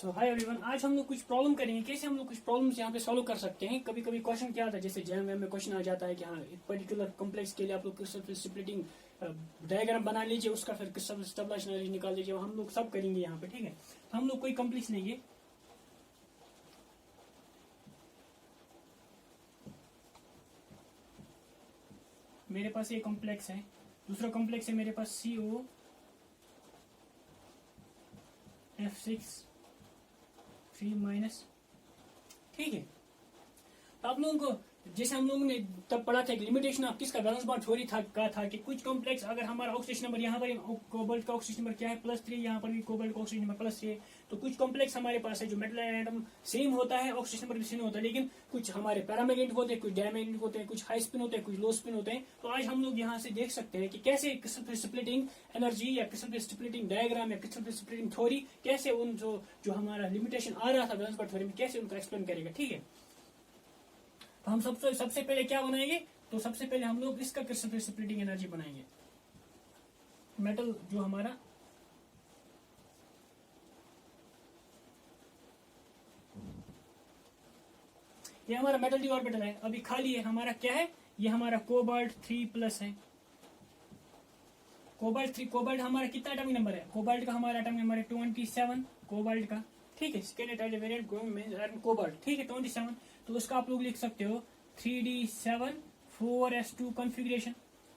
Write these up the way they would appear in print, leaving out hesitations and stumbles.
सो hi everyone, आज हम लोग कुछ प्रॉब्लम करेंगे। कैसे हम लोग कुछ प्रॉब्लम्स यहाँ पे सॉल्व कर सकते हैं। कभी कभी क्वेश्चन क्या आता है, जैसे जैम में क्वेश्चन आ जाता है कि हाँ एक पर्टिकुलर कॉम्प्लेक्स के लिए आप लोग क्रिस्टल स्प्लिटिंग डायग्राम बना लीजिए, उसका फिर क्रिस्टल स्टेबलाइजेशन एनर्जी निकाल लीजिए। हम लोग सब करेंगे यहाँ पे, ठीक है। तो हम लोग कोई कॉम्प्लेक्स लेंगे, मेरे पास ये कॉम्प्लेक्स है, दूसरा कॉम्प्लेक्स है मेरे पास CO F6 3 माइनस, ठीक है। तो आप लोगों को जैसे हम लोगों ने तब पढ़ा था कि लिमिटेशन ऑफ किसका वैलेंस बॉन्ड थ्योरी था कि कुछ कॉम्प्लेक्स अगर हमारा ऑक्सीजन नंबर यहाँ पर कोबाल्ट का ऑक्सीजन नंबर क्या है +3, यहाँ पर भी कोबाल्ट का ऑक्सीजन नंबर +3 है। तो कुछ कॉम्प्लेक्स हमारे पास है जो मेटल एटम सेम होता है, ऑक्सीजन नंबर भी सेम होता है, लेकिन कुछ हमारे पैरामैग्नेटिक होते हैं, कुछ डायमैग्नेटिक होते हैं, कुछ हाई स्पिन होते हैं, कुछ लो स्पिन होते हैं। तो आज हम लोग यहाँ से देख सकते हैं कि कैसे क्रिस्टल स्प्लिटिंग एनर्जी या क्रिस्टल स्प्लिटिंग डायग्राम या क्रिस्टल स्प्लिटिंग थ्योरी कैसे उन जो हमारा लिमिटेशन आ रहा था वैलेंस बॉन्ड थ्योरी में कैसे उनको एक्सप्लेन करेगा, ठीक है। तो हम सबसे पहले क्या बनाएंगे, तो सबसे पहले हम लोग इसका क्रिस्टल स्प्लिटिंग एनर्जी बनाएंगे। मेटल जो हमारा ये हमारा मेटल डी ऑर्बिटल है, अभी खाली है। हमारा क्या है, ये हमारा कोबाल्ट 3+ है। कोबाल्ट हमारा कितना एटॉमिक नंबर है, कोबाल्ट का हमारा एटॉमिक नंबर है 27 कोबाल्ट का, ठीक है। सेकेंड वेरिएंट गोइंग कोबाल्ट, ठीक है 27। तो उसका आप लोग लिख सकते हो 3d7 4s2 कॉन्फ़िगरेशन,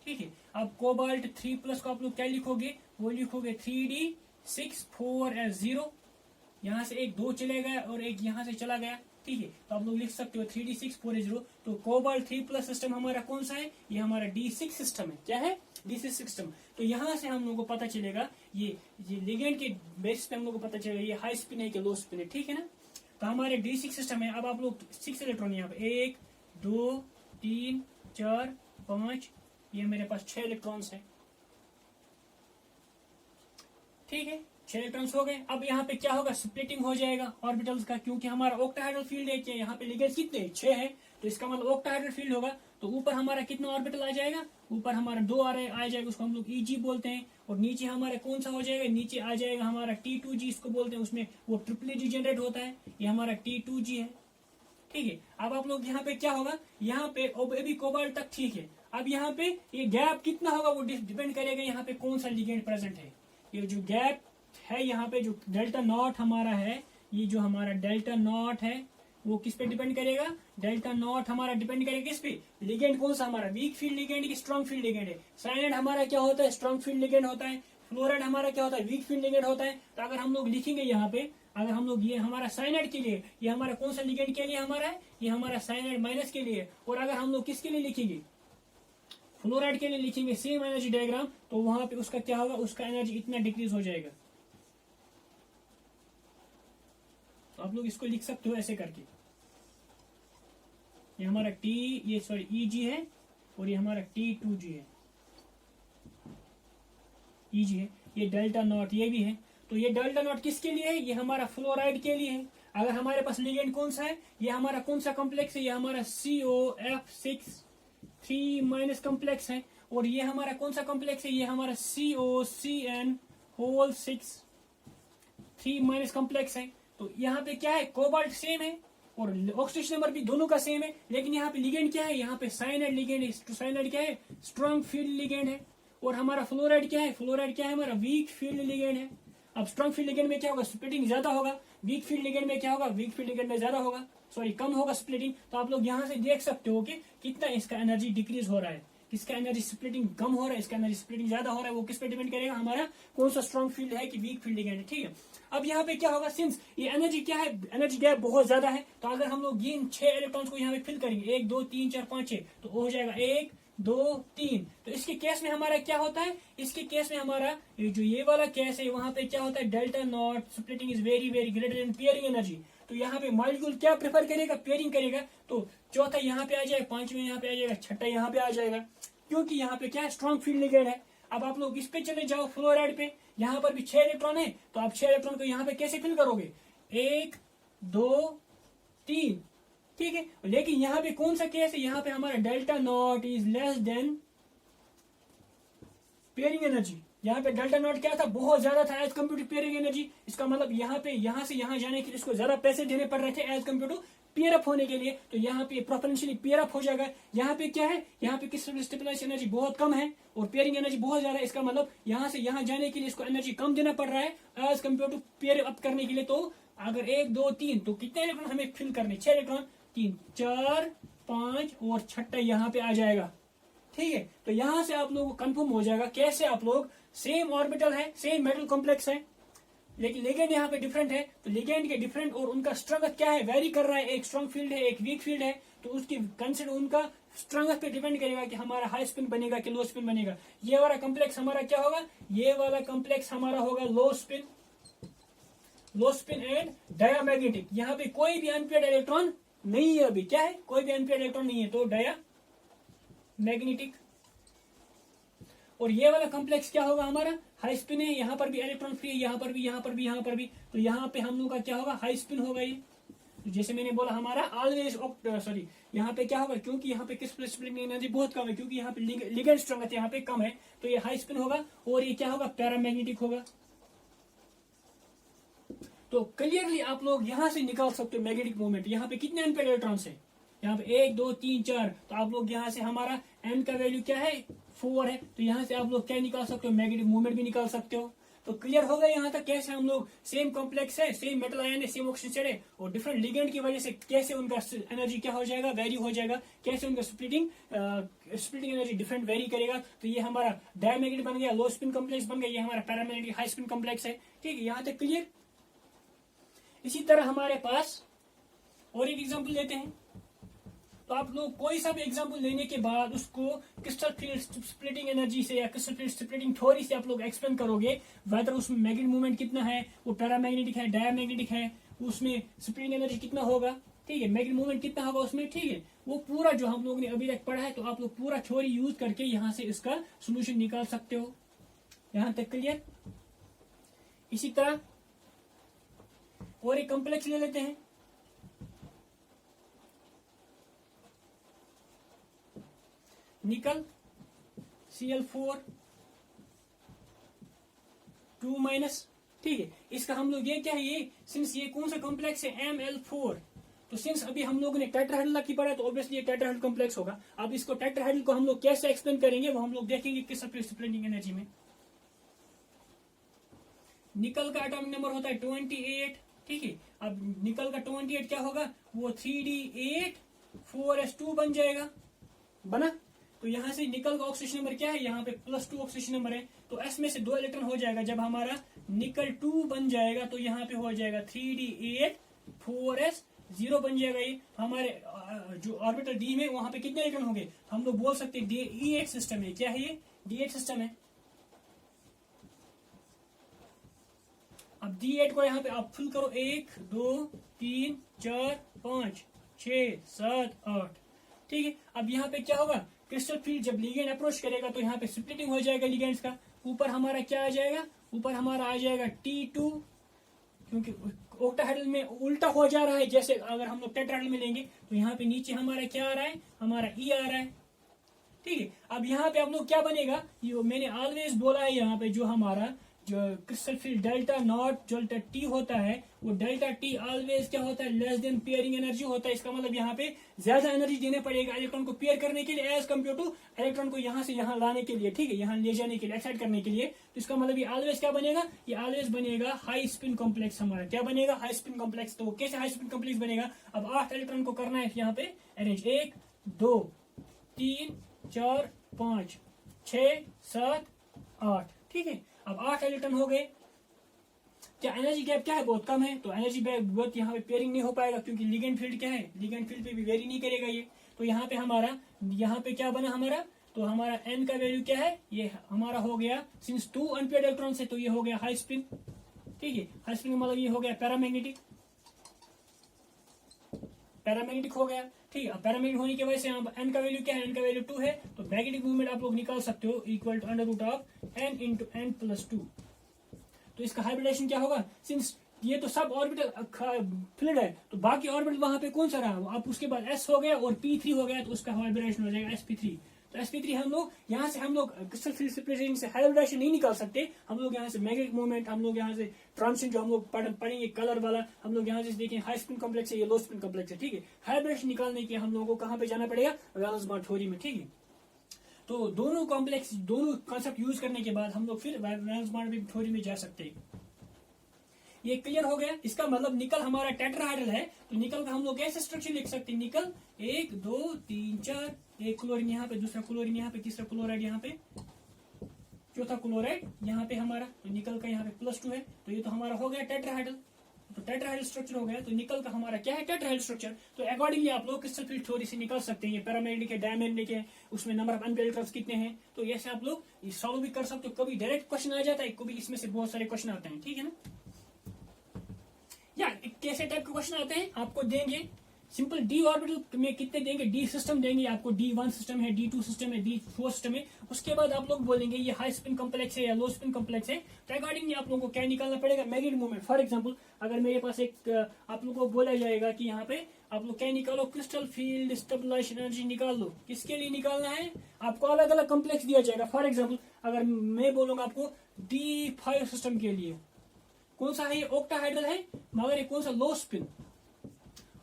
ठीक है। अब कोबाल्ट 3+ को आप लोग क्या लिखोगे, वो लिखोगे 3d6 4s0। यहाँ से एक 2 चले गया और एक यहाँ से चला गया, ठीक है। तो आप लोग लिख सकते हो 3d6 4s0। तो कोबाल्ट 3+ सिस्टम हमारा कौन सा है, ये हमारा D6 सिस्टम है। क्या है, D6 सिस्टम। तो यहाँ से हम लोग को पता चलेगा ये लिगेंड के बेसिस पे हम लोग को पता चलेगा ये हाई स्पिन है कि लो स्पिन है, ठीक है ना। तो हमारे D6 सिस्टम है। अब आप लोग 6 इलेक्ट्रॉन यहाँ पे 1 2 3 4 5, ये मेरे पास 6 इलेक्ट्रॉन्स है, ठीक है। 6 इलेक्ट्रॉन्स हो गए। अब यहाँ पे क्या होगा, स्प्लिटिंग हो जाएगा ऑर्बिटल्स का, क्योंकि हमारा ऑक्टाहेड्रल फील्ड है कि यहाँ पे लिगेंड्स कितने 6 है, तो इसका मतलब ऑक्टाहेड्रल फील्ड होगा। तो ऊपर हमारा कितना ऑर्बिटल आ जाएगा, ऊपर हमारा 2 आ जाएगा, उसको हम लोग EG बोलते हैं। और नीचे हमारा कौन सा हो जाएगा, नीचे आ जाएगा हमारा T2G, इसको बोलते हैं। उसमें वो ट्रिपल जनरेट होता है, ये हमारा T2G है, ठीक है। अब आप लोग यहाँ पे क्या होगा, यहाँ पे अभी कोबाल्ट तक ठीक है। अब यहाँ पे ये गैप कितना होगा वो डिपेंड करेगा यहाँ पे कौन सा लिगेंड प्रेजेंट है। ये जो गैप है यहाँ पे जो डेल्टा नॉट हमारा है, ये जो हमारा डेल्टा नॉट है वो किस पे डिपेंड करेगा, डेल्टा नॉट हमारा डिपेंड करेगा किस पे, लिगेंड कौन सा हमारा, वीक फील्ड लिगेंड की स्ट्रॉन्ग फील्ड लिगेंड है। साइनाइड हमारा क्या होता है, स्ट्रॉन्ग फील्ड लिगेंड होता है। फ्लोराइड हमारा क्या होता है, वीक फील्ड लिगेंड होता है। तो अगर हम लोग लिखेंगे यहाँ पे, अगर हम लोग ये हमारा साइनाइड के लिए, ये हमारा कौन सा लिगेंड के लिए हमारा है, ये हमारा साइनाइड माइनस के लिए। और अगर हम लोग किसके लिए लिखेंगे, फ्लोराइड के लिए लिखेंगे सेम एनर्जी डायग्राम, तो वहां पे उसका क्या होगा, उसका एनर्जी इतना डिक्रीज हो जाएगा। तो आप लोग इसको लिख सकते हो ऐसे करके, ये हमारा EG है और ये हमारा T2G है, EG है, ये डेल्टा नॉट ये भी है। तो ये डेल्टा नॉट किसके लिए है, ये हमारा फ्लोराइड के लिए है। अगर हमारे पास लिगेंड कौन सा है, ये हमारा कौन सा कॉम्प्लेक्स है, ये हमारा COF6 3- कॉम्प्लेक्स है। और ये हमारा कौन सा कॉम्प्लेक्स है, ये हमारा COCN6 3- कॉम्प्लेक्स है। तो यहाँ पे क्या है, कोबाल्ट सेम है और ऑक्सीजन नंबर भी दोनों का सेम है, लेकिन यहाँ पे लिगेंड क्या है, यहाँ पे साइनाइड लिगेंड है। साइनाइड क्या है, स्ट्रॉन्ग फील्ड लिगेंड है। और हमारा फ्लोराइड क्या है, हमारा वीक फील्ड लिगेंड है। अब स्ट्रॉन्ग फील्ड लिगेंड में क्या होगा, स्प्लिटिंग ज्यादा होगा। वीक फील्ड लिगेंड में क्या होगा, वीक फील्ड लिगेंड में ज्यादा होगा, कम होगा स्प्लिटिंग। तो आप लोग यहाँ से देख सकते हो कि कितना इसका एनर्जी डिक्रीज हो रहा है, किसका एनर्जी स्प्लिटिंग कम हो रहा है, इसका एनर्जी स्प्लिटिंग ज्यादा हो रहा है। वो किस पे डिपेंड करेगा, हमारा कौन सा स्ट्रॉन्ग फील्ड है कि वीक फील्ड लिगेंड है, ठीक है। अब यहाँ पे क्या होगा, सिंस ये एनर्जी क्या है, एनर्जी गैप बहुत ज्यादा है, तो अगर हम लोग इन 6 इलेक्ट्रॉन्स को यहाँ पे फिल करेंगे 1 2 3 4 5 6, तो हो जाएगा 1 2 3। तो इसके केस में हमारा क्या होता है, इसके केस में हमारा जो ये वाला केस है, वहां पे क्या होता है, delta not splitting is very very greater than pairing energy. तो यहाँ पे मॉलिक्यूल क्या प्रेफर करेगा, पेयरिंग करेगा। तो चौथा यहाँ पे आ जाएगा, पांचवें यहाँ पे आ जाएगा, छठा यहाँ पे आ जाएगा, क्योंकि यहाँ पे क्या है, स्ट्रॉन्ग फील्ड लिगेंड है। अब आप लोग इस पे चले जाओ, फ्लोराइड पे, यहाँ पर भी 6 इलेक्ट्रॉन है। तो आप 6 इलेक्ट्रॉन को यहाँ पे कैसे फिल करोगे, 1 2 3, ठीक है। लेकिन यहाँ पे कौन सा केस है, यहाँ पे हमारा delta not is less than pairing energy, यहाँ पे डेल्टा नॉट क्या था, बहुत ज्यादा था एज कम्प्यूटर पेयरिंग एनर्जी। इसका मतलब यहाँ पे यहाँ से यहाँ जाने के लिए इसको ज्यादा पैसे देने पड़ रहे थे एज कम्प्यूटर पेयर अप होने के लिए, तो यहाँ पे प्रोपोर्शनली पेयर अप हो जाएगा। यहाँ पे क्या है, यहाँ पे क्रिस्टल स्टेबलाइजेशन एनर्जी बहुत कम है और पेयरिंग एनर्जी बहुत ज्यादा है। इसका मतलब यहाँ से यहाँ जाने के लिए इसको एनर्जी कम देना पड़ रहा है as compare to pair up करने के लिए। तो अगर 1 2 3 तो कितने इलेक्ट्रॉन हमें फिल करने, 6 इलेक्ट्रॉन, 3 4 5 और छठा यहाँ पे आ जाएगा। ठीक है, तो यहां से आप लोगों को कंफर्म हो जाएगा कैसे आप लोग सेम ऑर्बिटल है, सेम मेटल कॉम्प्लेक्स है, लेकिन लिगेंड यहाँ पे डिफरेंट है। तो लिगेंड के डिफरेंट और उनका स्ट्रेंथ क्या है, वेरी कर रहा है। एक स्ट्रांग फील्ड है, एक वीक फील्ड है, तो उसकी कंसिडर उनका स्ट्रेंथ पे डिपेंड करेगा कि हमारा हाई स्पिन बनेगा कि लो स्पिन बनेगा। ये वाला कॉम्प्लेक्स हमारा क्या होगा, ये वाला कॉम्प्लेक्स हमारा होगा लो स्पिन एंड डायामैग्नेटिक। यहाँ पे कोई भी अनपेयर्ड इलेक्ट्रॉन नहीं है, अभी क्या है, कोई भी अनपेयर्ड इलेक्ट्रॉन नहीं है, तो डायामैग्नेटिक। और ये वाला कॉम्प्लेक्स क्या होगा हमारा, हाई स्पिन है, यहाँ पर भी इलेक्ट्रॉन फ्री है, यहाँ पर भी, यहाँ पर भी, यहाँ पर भी, तो यहाँ पे हम लोग का क्या होगा, हाई स्पिन होगा ये। तो जैसे मैंने बोला हमारा ऑलवेज सॉरी, यहाँ पे क्या होगा, क्योंकि यहाँ पे क्रिस्टल स्प्लिटिंग एनर्जी बहुत कम है, क्योंकि यहाँ पे लिगेंड स्ट्रेंथ यहाँ पे कम है, तो ये हाई स्पिन होगा। और ये क्या होगा, पैरामैग्नेटिक होगा। तो क्लियरली आप लोग यहाँ से निकाल सकते हो मैग्नेटिक मोमेंट। यहाँ पे कितने अनपेयर्ड इलेक्ट्रॉन्स है, यहाँ पे 1 2 3 4, तो आप लोग यहाँ से हमारा एन का वैल्यू क्या है, 4 है, तो यहाँ से आप लोग क्या निकाल सकते हो, मैग्नेटिक मूवमेंट भी निकाल सकते हो। तो क्लियर हो गया यहाँ तक कैसे हम लोग सेम कॉम्प्लेक्स है, सेम मेटल आयन है, सेम ऑक्सीजन शेड है, और डिफरेंट लिगेंड की वजह से कैसे उनका एनर्जी क्या हो जाएगा, वेरी हो जाएगा, कैसे उनका स्प्लिटिंग एनर्जी डिफरेंट वेरी करेगा। तो ये हमारा डायमैग्नेटिक बन गया, लो स्पिन कॉम्प्लेक्स बन गया, ये हमारा पैरामैग्नेटिक हाई स्पिन कॉम्प्लेक्स है। ठीक है, यहाँ तक क्लियर। इसी तरह हमारे पास और एक एग्जाम्पल लेते हैं। तो आप लोग कोई सा भी एग्जाम्पल लेने के बाद उसको क्रिस्टल फील्ड स्प्लिटिंग एनर्जी से या क्रिस्टल फील्ड स्प्लिटिंग थ्योरी से आप लोग एक्सप्लेन करोगे, वेदर उसमें मैग्नेटिक मूवमेंट कितना है, वो पैरामैग्नेटिक है, डायमैग्नेटिक है, उसमें स्प्लिटिंग एनर्जी कितना होगा, ठीक है, मैग्नेटिक मूवमेंट कितना होगा उसमें, ठीक है, वो पूरा जो हम लोगों ने अभी तक पढ़ा है, तो आप लोग पूरा थ्योरी यूज करके यहाँ से इसका सोल्यूशन निकाल सकते हो। यहाँ तक क्लियर। इसी तरह और एक कॉम्प्लेक्स ले लेते हैं। निकल Cl4 2-, ठीक है, इसका हम लोग ये क्या है, ये सिंस ये कौन सा कॉम्प्लेक्स है, Ml4, तो सिंस अभी हम लोगों ने टेट्राहेड्रल की पढ़ा है, तो ऑब्वियसली ये टेट्राहेड्रल कॉम्प्लेक्स होगा। अब इसको टेट्राहेड्रल को हम लोग कैसे एक्सप्लेन करेंगे वो हम लोग देखेंगे किस स्प्लिटिंग एनर्जी में। निकल का एटॉमिक नंबर होता है 28, ठीक है। अब निकल का 28 क्या होगा, वो 3d8 4s2 बन जाएगा, बना। तो यहाँ से निकल का ऑक्सीजन नंबर क्या है, यहाँ पे +2 ऑक्सीजन नंबर है, तो s में से 2 इलेक्ट्रॉन हो जाएगा। जब हमारा निकल 2 बन जाएगा तो यहाँ पे हो जाएगा 3d8 4s0 बन जाएगा। ये हमारे जो ऑर्बिटल d में वहां पे कितने इलेक्ट्रॉन होंगे, हम लोग बोल सकते हैं D8 सिस्टम है। क्या है ये, D8 सिस्टम है। अब D8 को यहाँ पे आप फिल करो, 1 2 3 4 5 6 7 8, ठीक है। अब यहाँ पे क्या होगा, क्रिस्टल फील्ड जब लिगेंड अप्रोच करेगा तो यहाँ पे स्प्लिटिंग हो जाएगा लिगेंड्स का। ऊपर हमारा क्या आ जाएगा, ऊपर हमारा आ जाएगा T2, क्योंकि ऑक्टाहेड्रल में उल्टा हो जा रहा है। जैसे अगर हम लोग टेट्राहेड्रल में लेंगे तो यहाँ पे नीचे हमारा क्या आ रहा है, हमारा E आ रहा है, ठीक है। अब यहाँ पे आप लोग क्या बनेगा, ये मैंने ऑलवेज बोला है, यहाँ पे जो हमारा जो crystal field delta not delta T होता है, वो डेल्टा टी ऑलवेज क्या होता है, लेस देन पेयरिंग एनर्जी होता है। इसका मतलब यहाँ पे ज्यादा एनर्जी देने पड़ेगा इलेक्ट्रॉन को पेयर करने के लिए एज कम्पेयर टू इलेक्ट्रॉन को यहाँ से यहाँ लाने के लिए, ठीक है, यहाँ ले जाने के लिए, एक्साइट करने के लिए। तो इसका मतलब ये ऑलवेज क्या बनेगा, ये ऑलवेज बनेगा हाई स्पिन कॉम्प्लेक्स। हमारा क्या बनेगा, हाई स्पिन कॉम्प्लेक्स। तो कैसे हाई स्पिन कॉम्प्लेक्स बनेगा, अब 8 इलेक्ट्रॉन को करना है यहाँ पे अरेंज, 1 2 3 4 5 6 7 8, ठीक है। अब 8 इलेक्ट्रॉन हो गए। क्या एनर्जी गैप क्या है, बहुत कम है, तो एनर्जी बहुत यहाँ पे पेयरिंग नहीं हो पाएगा, क्योंकि लिगेंड फील्ड क्या है, लिगेंड फील्ड पे भी वेरी नहीं करेगा ये। तो यहाँ पे हमारा, यहाँ पे क्या बना हमारा, तो हमारा एन का वैल्यू क्या है, ये हमारा हो गया, सिंस 2 अनपेयर्ड इलेक्ट्रॉन है तो ये हो गया हाई स्पिन, ठीक है। हाई स्पिन का मतलब ये हो गया पैरामैग्नेटिक, पैरामैग्नेटिक हो गया, ठीक है। पैरामैग्नेटिक होने की वजह से यहाँ एन का वैल्यू क्या है, एन का वैल्यू 2 है, तो मैग्नेटिक मूवमेंट आप लोग निकाल सकते हो इक्वल टू √n × n+2। तो इसका हाइब्रिडेशन क्या होगा, सिंस ये तो सब ऑर्बिटल फ्लूइड है, तो बाकी ऑर्बिटल वहां पे कौन सा रहा, अब उसके बाद s हो गया और p3 हो गया, तो उसका हाइब्रिडेशन हो जाएगा sp3। तो sp3 हम लोग यहाँ से हम लोग क्रिस्टल फील्ड सेपरेशन से हाइब्रिडाइजेशन नहीं निकाल सकते। हम लोग यहाँ से मैग्नेटिक मूवमेंट, हम लोग यहाँ से ट्रांजिशन जो हम लोग पढ़ेंगे कलर वाला, हम लोग यहाँ से देखें हाई स्पिन कॉम्प्लेक्स है या लो स्पिन कॉम्प्लेक्स है, ठीक है। हाइब्रिडाइजेशन निकालने के हम लोगों को कहाँ पे जाना पड़ेगा, वैलेंस बॉन्ड थ्योरी में, ठीक है। तो दोनों कॉम्प्लेक्स, दोनों कॉन्सेप्ट यूज करने के बाद हम लोग फिर वैलेंस बॉन्ड थ्योरी में जा सकते हैं। ये क्लियर हो गया। इसका मतलब निकल हमारा टेट्राहाइड्रल है, तो निकल का हम लोग ऐसे स्ट्रक्चर लिख सकते हैं, निकल 1 2 3 4, एक क्लोरीन यहाँ पे, दूसरा क्लोरीन यहाँ पे, तीसरा क्लोराइड यहाँ पे, चौथा क्लोराइड यहाँ पे हमारा, तो निकल का यहाँ पे +2 है। तो ये तो हमारा हो गया टेट्राहाइड्रल। तो टेट्राहाइड्रल स्ट्रक्चर हो गया। तो निकल का हमारा क्या है, टेट्राहाइड्रल स्ट्रक्चर। तो अकॉर्डिंगली आप लोग क्रिस्टल फील्ड थ्योरी से निकाल सकते हैं। ये पैरामैग्नेटिक है, डायमैग्नेटिक है, उसमें नंबर ऑफ अनपेयर्ड इलेक्ट्रॉन्स कितने हैं, तो ऐसे आप लोग सॉल्व भी कर सकते हो। कभी डायरेक्ट क्वेश्चन आ जाता है, कभी इसमें से बहुत सारे क्वेश्चन आते हैं, ठीक है ना। या कैसे टाइप के क्वेश्चन आते हैं, आपको देंगे सिंपल डी ऑर्बिटल में कितने देंगे, डी सिस्टम देंगे आपको, D1 सिस्टम है, D2 सिस्टम है, D4 सिस्टम है। उसके बाद आप लोग बोलेंगे ये हाई स्पिन कॉम्प्लेक्स है या लो स्पिन कॉम्प्लेक्स है। तो अकॉर्डिंगली आप लोगों को क्या निकालना पड़ेगा, मैग्नेटिक मूवमेंट। फॉर एग्जांपल अगर मेरे पास एक आप लोगों को बोला जाएगा कि यहाँ पे आप लोग क्या निकालो, क्रिस्टल फील्ड स्टेबलाइजेशन एनर्जी निकाल लो। किसके लिए निकालना है, आपको अलग अलग कॉम्प्लेक्स दिया जाएगा। फॉर एग्जाम्पल अगर मैं बोलूंगा आपको D5 सिस्टम के लिए, कौन सा है ये, ऑक्टाहाइड्रल है, मगर ये कौन सा, लो स्पिन।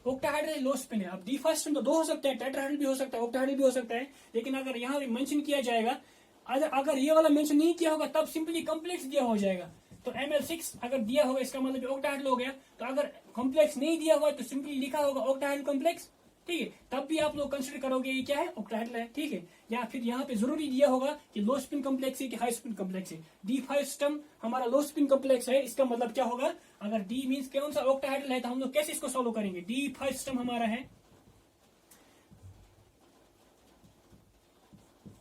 ऑक्टाहाइड्रल लो स्पिन है। अब D5 सिस्टम तो 2 हो सकते हैं, टेट्राहाइड्रल भी हो सकता है, ऑक्टाहाइड्रल भी हो सकता है। लेकिन अगर यहाँ पे मेंशन किया जाएगा, अगर ये वाला मेंशन नहीं किया होगा तब सिंपली कॉम्प्लेक्स दिया हो जाएगा। तो Ml6 अगर दिया होगा इसका मतलब ऑक्टाहाइड्रल हो गया। तो अगर कॉम्प्लेक्स नहीं दिया हुआ तो सिंपली लिखा होगा ऑक्टाहाइड्रल कॉम्प्लेक्स, ठीक है। तब भी आप लोग कंसिडर करोगे ये क्या है, ऑक्टाहाइड्रल है, ठीक है। या फिर यहाँ पे जरूरी दिया होगा कि लो स्पिन कॉम्प्लेक्स है कि हाई स्पिन कॉम्प्लेक्स है। D5 सिस्टम हमारा लो स्पिन कॉम्प्लेक्स है, इसका मतलब क्या होगा, अगर D मींस कौन सा, ऑक्टाहाइड्रल है, तो हम लोग कैसे इसको सॉल्व करेंगे। D5 सिस्टम हमारा है,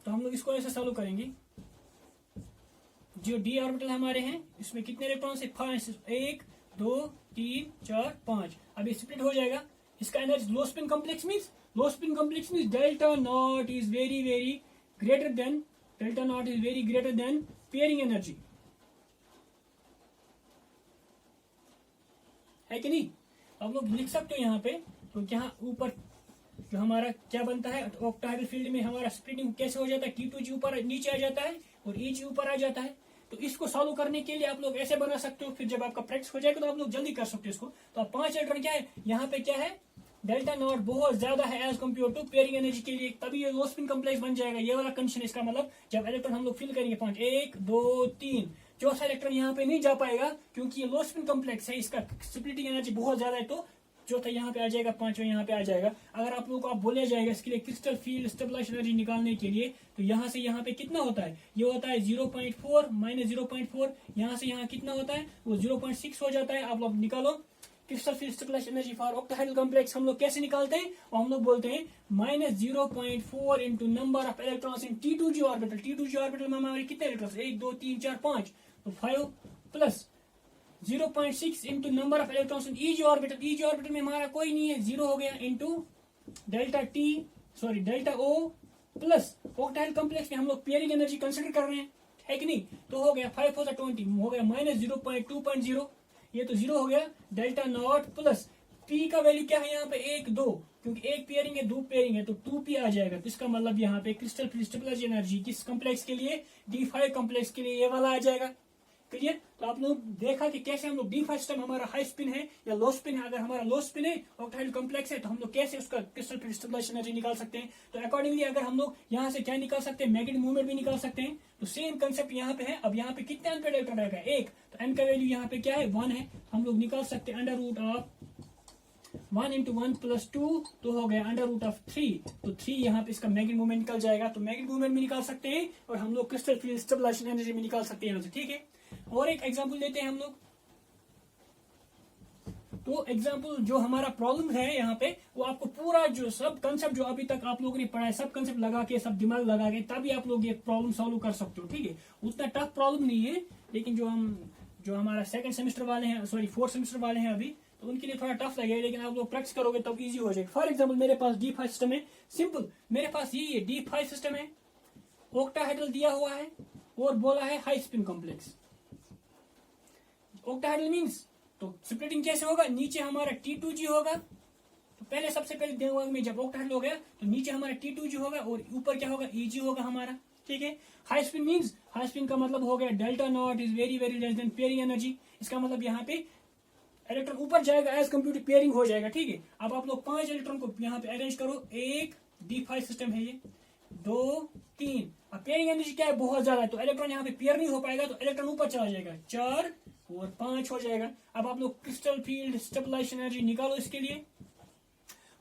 तो हम लोग इसको ऐसे सॉल्व करेंगे। जो D ऑर्बिटल हमारे हैं इसमें कितने इलेक्ट्रॉन है, 5, 1 2 3 4 5। अब ये स्प्लिट हो जाएगा। इसका energy low spin complex means delta not is very greater than pairing energy, है कि नहीं। अब लोग लिख सकते हो यहाँ पे। तो यहाँ ऊपर जो हमारा क्या बनता है, ऑक्टाहाइड्रल फील्ड में हमारा स्प्लिटिंग कैसे हो जाता है, T2G ऊपर नीचे आ जाता है और EG ऊपर आ जाता है। तो इसको सॉल्व करने के लिए आप लोग ऐसे बना सकते हो। फिर जब आपका प्रैक्टिस हो जाएगा तो आप लोग जल्दी कर सकते हो इसको। तो अब 5 इलेक्ट्रॉन क्या है, यहाँ पे क्या है, डेल्टा नॉट बहुत ज्यादा है as compare to pairing energy के लिए, तभी ये लो स्पिन कॉम्प्लेक्स बन जाएगा। ये वाला कंडीशन, इसका मतलब जब इलेक्ट्रॉन हम लोग फिल करेंगे 5, 1 2 3, चौथा इलेक्ट्रॉन यहाँ पे नहीं जा पाएगा क्योंकि ये लो स्पिन कॉम्प्लेक्स है, इसका स्प्लिटिंग एनर्जी बहुत ज्यादा है। तो चौथा यहाँ पे आ जाएगा, पांचवा यहाँ पे आ जाएगा। अगर आप लोगों को आप बोला जाएगा इसके लिए क्रिस्टल फील्ड स्टेबलाइजेशन एनर्जी निकालने के लिए, तो यहाँ से यहाँ पे कितना होता है, ये होता है 0.4 माइनस 0.4, यहाँ से यहाँ कितना होता है, वो 0.6 हो जाता है। आप लोग निकालो crystal field stabilization energy for octahedral complex. हम लोग कैसे निकालते हैं, और हम लोग बोलते हैं -0.4 into number of electrons in T2G orbital. T2G orbital में हमारे कितने इलेक्ट्रॉन्स, 1 2 3 4 5, तो 5 plus 0.6 into number of electrons in EG orbital. EG orbital में हमारा कोई नहीं है, 0 हो गया, into delta O plus octahedral complex में हम लोग पेयरिंग एनर्जी कंसिडर कर रहे हैं, है कि नहीं। तो हो गया 5 4 20, हो गया -0.2.0, ये तो 0 हो गया। डेल्टा नॉट प्लस P का वैल्यू क्या है यहाँ पे, 1 2, क्योंकि एक पेयरिंग है, 2 पेयरिंग है, तो 2P आ जाएगा। तो इसका मतलब यहाँ पे क्रिस्टल फील्ड स्टेबलाइजेशन एनर्जी किस कॉम्प्लेक्स के लिए, D5 कॉम्प्लेक्स के लिए ये वाला आ जाएगा। क्लियर। तो आप लोग देखा कि कैसे हम लोग D5 सिस्टम हमारा हाई स्पिन है या लो स्पिन है। अगर हमारा लो स्पिन है, ऑक्टाहाइड्रल कॉम्प्लेक्स है, तो हम लोग कैसे उसका क्रिस्टल फील्ड स्टेबलाइजेशन एनर्जी निकाल सकते हैं। तो अकॉर्डिंगली अगर हम लोग यहाँ से क्या निकाल सकते हैं, मैग्नेटिक मूवमेंट भी निकाल सकते हैं। तो सेम कंसेप्ट यहाँ पे है। अब यहाँ पे कितने अनपेयर्ड इलेक्ट्रॉन रहेगा, 1, तो n का वैल्यू यहाँ पे क्या है, 1 है। हम लोग निकाल सकते हैं √1 इंटू 1 प्लस 2, तो हो गया √3। तो 3 यहाँ पे इसका मैग्नेटिक मूवमेंट निकल जाएगा। तो मैग्नेटिक मूवमेंट भी निकाल सकते हैं और हम लोग क्रिस्टल फील्ड स्टेबलाइजेशन एनर्जी भी निकाल सकते हैं यहाँ से, ठीक है। और एक एग्जांपल लेते हैं हम लोग। तो एग्जांपल जो हमारा प्रॉब्लम है यहाँ पे, वो आपको पूरा जो सब कंसेप्ट जो अभी तक आप लोगों ने पढ़ा है, सब कंसेप्ट लगा के, सब दिमाग लगा के, तभी आप लोग ये प्रॉब्लम सॉल्व कर सकते हो, ठीक है। उतना टफ प्रॉब्लम नहीं है, लेकिन जो हमारा सेकंड सेमेस्टर वाले हैं, सॉरी 4th सेमेस्टर वाले हैं अभी, तो उनके लिए थोड़ा टफ लगेगा, लेकिन आप लोग प्रैक्टिस करोगे तब इजी हो जाएगा। फॉर एग्जाम्पल मेरे पास D5 सिस्टम है, सिंपल मेरे पास यही है, D5 सिस्टम है, ऑक्टाहाइड्रल दिया हुआ है और बोला है high spin complex. Octahedral means तो स्प्लिटिंग कैसे होगा, नीचे हमारा T2G होगा। तो पहले सबसे पहले दिमाग में जब ऑक्टाहेड्रल हो गया तो नीचे हमारा T2G होगा और ऊपर क्या होगा EG होगा हमारा, ठीक है। High spin means, high spin का मतलब हो गया delta not is very very less than pairing energy. इसका मतलब यहाँ पे इलेक्ट्रॉन ऊपर जाएगा एज कम्प्यूटर पेयरिंग हो जाएगा, ठीक है। अब आप लोग 5 इलेक्ट्रॉन को यहाँ पे अरेंज करो, 1 D5 सिस्टम है ये, 2 3। अब पेयरिंग एनर्जी क्या है, बहुत ज्यादा है, तो इलेक्ट्रॉन यहाँ पे पेयर नहीं हो पाएगा, तो इलेक्ट्रॉन ऊपर चला जाएगा, 4 और 5 हो जाएगा। अब आप लोग क्रिस्टल फील्ड स्टेबलाइजेशन एनर्जी निकालो इसके लिए,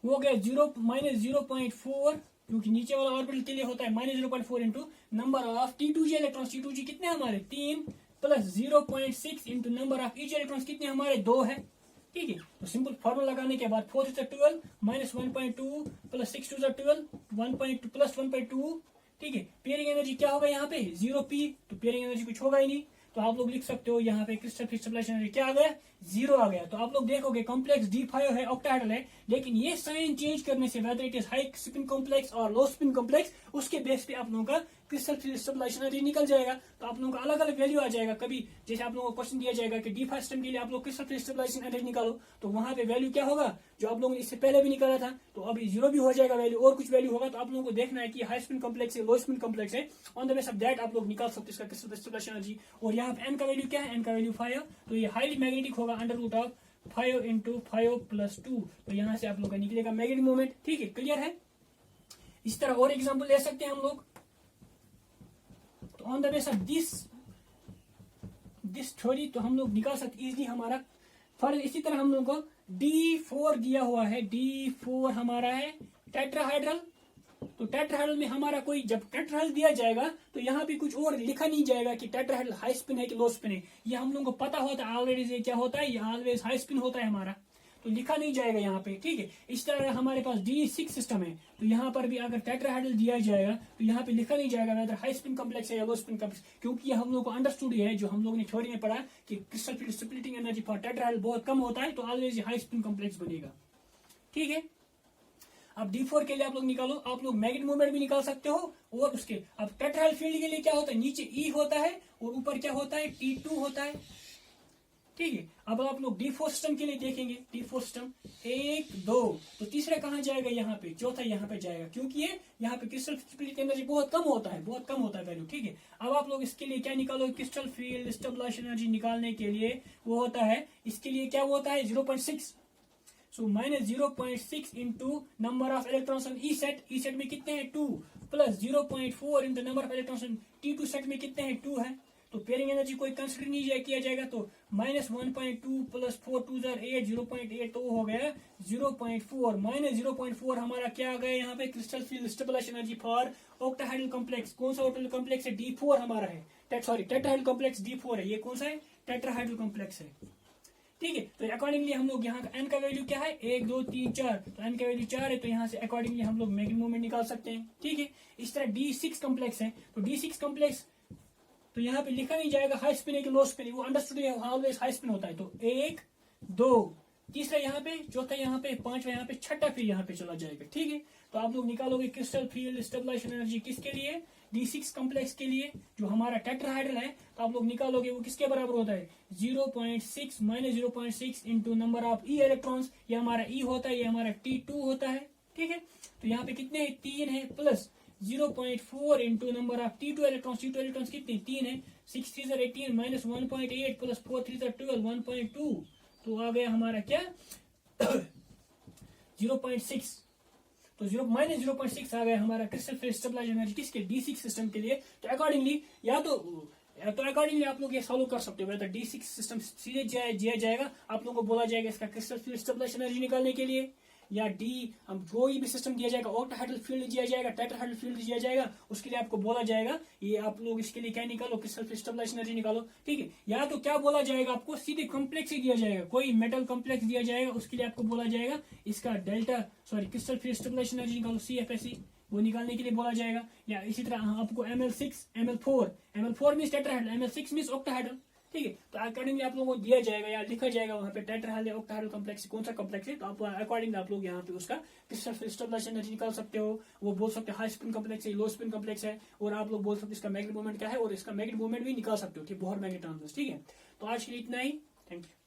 वो हो गया -0.4, क्योंकि नीचे वाला ऑर्बिटल के लिए होता है -0.4 into number of T2G electron. T2G कितने हमारे 3 plus 0.6 into number of EG electron कितने हमारे 2 है, ठीक है। तो सिंपल फॉर्मूला लगाने के बाद 4 से 12 -1.2 प्लस 6 to 12 1.2 प्लस 1.2, ठीक है। पेयरिंग एनर्जी क्या होगा यहाँ पे 0p, तो पेयरिंग एनर्जी कुछ होगा ही नहीं, तो आप लोग लिख सकते हो यहाँ पे क्रिस्टल फील्ड स्टेबलाइजेशन एनर्जी क्या आ गया 0 आ गया। तो आप लोग देखोगे कॉम्प्लेक्स D5 है, ऑक्टाहेड्रल है, लेकिन ये साइन चेंज करने से whether it is high spin complex और लो स्पिन कॉम्प्लेक्स, उसके बेस पे आप लोगों का क्रिस्टल फील्ड स्टेबलाइजेशन एनर्जी निकल जाएगा। तो आप लोगों का अलग अलग वैल्यू आ जाएगा। कभी जैसे आप लोगों को क्वेश्चन दिया जाएगा कि D5 सिस्टम के लिए आप लोग क्रिस्टल फील्ड स्टेबलाइजेशन एनर्जी निकालो, तो वहां पे वैल्यू क्या होगा जो आप लोगों ने इससे पहले भी निकाला था, तो अभी 0 भी हो जाएगा वैल्यू और कुछ वैल्यू होगा। तो आप लोगों को देखना है कि हाई स्पिन कॉम्प्लेक्स है लो स्पिन कॉम्प्लेक्स है, on the base of that आप लोग निकाल सकते हो इसका क्रिस्टल फील्ड स्टेबलाइजेशन एनर्जी। और यहाँ पे n का वैल्यू क्या है, n का वैल्यू 5, तो ये हाईली मैग्नेटिक होगा √5 इंटू 5 प्लस 2, तो यहाँ से आप लोग का निकलेगा मैग्नेटिक मोमेंट, ठीक है। क्लियर है। इस तरह और एग्जाम्पल ले सकते हैं हम लोग। तो on the base of this theory तो हम लोग निकाल सकते इजिली हमारा फर्ज। इसी तरह हम लोग को D4 दिया हुआ है, D4 हमारा है टेट्राहाइड्रल। तो टेट्राहाइड्रल में हमारा कोई जब टेट्राहाइड्रल दिया जाएगा तो यहाँ पे कुछ और लिखा नहीं जाएगा कि टेट्राहाइड्रल हाई स्पिन है कि लो स्पिन है, ये हम लोगों को पता होता है ऑलरेडी। ये क्या होता है, ये ऑलवेज हाई स्पिन होता है हमारा, तो लिखा नहीं जाएगा यहाँ पे, ठीक है। इस तरह हमारे पास D6 सिस्टम है, तो यहाँ पर भी अगर टेट्राहाइड्रल दिया जाएगा तो यहाँ पे लिखा नहीं जाएगा वेदर हाई स्पिन कॉम्प्लेक्स है या लो स्पिन कॉम्प्लेक्स, क्योंकि ये हम लोग को अंडरस्टूड है, जो हम लोग ने थ्योरी में पढ़ा कि crystal field splitting energy for tetrahedral बहुत कम होता है, तो ऑलवेज हाई स्पिन कॉम्प्लेक्स बनेगा, ठीक है। अब D4 के लिए आप लोग निकालो, आप लोग मैग्नेटिक मोमेंट भी निकाल सकते हो। और उसके अब टेट्राहाइड्रल फील्ड के लिए क्या होता है, नीचे E होता है और ऊपर क्या होता है T2 होता है, ठीक है। अब आप लोग D4 सिस्टम के लिए देखेंगे, D4 सिस्टम 1 2, तो तीसरा कहाँ जाएगा, यहाँ पे, चौथा यहाँ पे जाएगा, क्योंकि ये यहाँ पे क्रिस्टल फील्ड एनर्जी बहुत कम होता है, बहुत कम होता है वैल्यू, ठीक है। अब आप लोग इसके लिए क्या निकालो, क्रिस्टल फील्ड स्टेबलाइजेशन एनर्जी निकालने के लिए वो होता है, इसके लिए क्या होता है 0.6, सो -0.6 into number of electrons on E set में कितने हैं 2, plus 0.4 into number of electrons on T2 set में कितने हैं 2 है। तो पेयरिंग एनर्जी कोई कंसिडर नहीं किया जाएगा, तो -1.2 प्लस 4 2 8 0.8, तो हो गया 0.4 -0.4 हमारा क्या आ गया यहाँ पे crystal field stabilization energy for octahedral complex. कौन सा ऑक्टाहाइड्रल कॉम्प्लेक्स है, D4 हमारा है, टेट्राहाइड्रल कॉम्प्लेक्स D4 है। ये कौन सा है, टेट्राहाइड्रल कॉम्प्लेक्स है, ठीक है। तो अकॉर्डिंगली हम लोग यहाँ का n का वैल्यू क्या है 1 2 3 4, तो n का वैल्यू 4 है, तो यहाँ से अकॉर्डिंगली हम लोग मैग्नेटिक मोमेंट निकाल सकते हैं, ठीक है। इस तरह D6 कॉम्प्लेक्स है, तो D6 कॉम्प्लेक्स तो यहाँ पे लिखा नहीं जाएगा हाई स्पिन है कि लो स्पिन है, वो अंडरस्टूड है ऑलवेज हाई स्पिन होता है। तो 1 2, तीसरा यहाँ पे, चौथा यहाँ पे, पांचवा यहाँ पे, छठा फिर यहाँ पे चला जाएगा, ठीक है। तो आप लोग निकालोगे क्रिस्टल फील्ड स्टेबलाइजेशन एनर्जी किसके लिए, D6 कॉम्प्लेक्स के लिए, जो हमारा टेट्राहाइड्रल है। तो आप लोग निकालोगे वो किसके बराबर होता है 0.6 -0.6 into number of E electrons, ये हमारा E होता है, ये हमारा T2 होता है, ठीक है। तो यहाँ पे कितने हैं 3 है, plus 0.4 into number of T2 electrons कितने 3 है, 6 3 18 -1.8 प्लस 4 3 12 1.2, तो आ गया हमारा क्या 0.6, तो -0.6 आ गया हमारा क्रिस्टल फील्ड स्टेबलाइजेशन एनर्जी किसके D6 सिस्टम के लिए। तो अकॉर्डिंगली अकॉर्डिंगली आप लोग ये सॉल्व कर सकते हो, वेदर D6 सिस्टम सीधे दिया जाएगा, आप लोगों को बोला जाएगा इसका क्रिस्टल फील्ड स्टेबलाइजेशन एनर्जी निकालने के लिए, या हम कोई भी सिस्टम दिया जाएगा, ऑक्टाहाइड्रल फील्ड दिया जाएगा, टेट्राहाइड्रल फील्ड दिया जाएगा, उसके लिए आपको बोला जाएगा ये आप लोग इसके लिए क्या निकालो, क्रिस्टल फील्ड स्टेबलाइजेशन एनर्जी निकालो, ठीक है। या तो क्या बोला जाएगा आपको, सीधे कॉम्प्लेक्स ही दिया जाएगा, कोई मेटल कॉम्प्लेक्स दिया जाएगा, उसके लिए आपको बोला जाएगा इसका क्रिस्टल फील्ड स्टेबलाइजेशन एनर्जी निकालो, CFSE, वो निकालने के लिए बोला जाएगा। या इसी तरह आपको ML6 ML4 means tetrahedral, ML6 means octahedral, ठीक है। तो अकॉर्डिंगली आप लोगों को दिया जाएगा या लिखा जाएगा वहां पे टेट्राहाइड्रल ऑक्टाहाइड्रल कॉम्प्लेक्स कौन सा कॉम्प्लेक्स है, तो आप अकॉर्डिंगली आप लोग यहाँ पे उसका क्रिस्टल फील्ड स्टेबलाइजेशन एनर्जी निकाल सकते हो। वो बोल सकते हो हाई स्पिन कॉम्प्लेक्स है, लो स्पिन कॉम्प्लेक्स है, और आप लोग बोल सकते हो इसका मैग्नेटिक मोमेंट क्या है, और इसका मैग्नेटिक मोमेंट भी निकाल सकते हो, ठीक, बोहर मैग्नेटिक ट्रांसफर, ठीक है। तो आज के लिए इतना ही, थैंक यू।